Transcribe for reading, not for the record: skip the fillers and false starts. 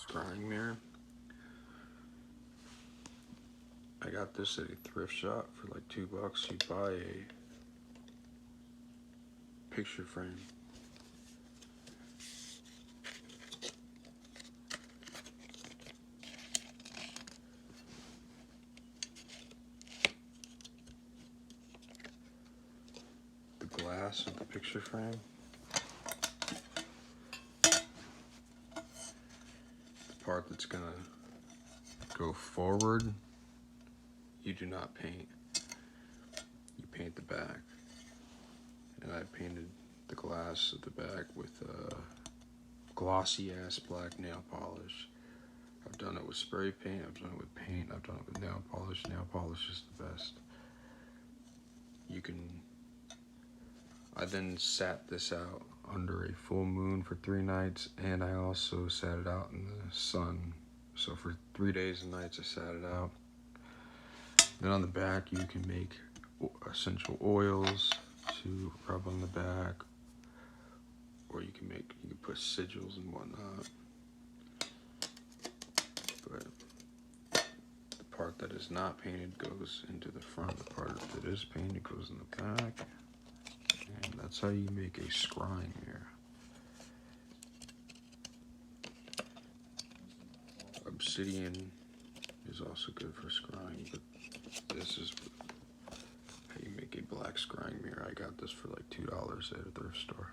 scrying mirror. I got this at a thrift shop for like $2. You buy a picture frame. The glass of the picture frame. The part that's gonna go forward, you do not paint. You paint the back. And I painted the glass of the back with glossy ass black nail polish. I've done it with spray paint, I've done it with paint, I've done it with nail polish. Nail polish is the best. I then sat this out under a full moon for 3 nights, and I also sat it out in the sun. So for 3 days and nights I sat it out. Then on the back you can make essential oils to rub on the back, or you can put sigils and whatnot. But the part that is not painted goes into the front. The part that is painted goes in the back. And that's how you make a scrying mirror. Obsidian is also good for scrying, but this is how you make a black scrying mirror. I got this for like $2 at a thrift store.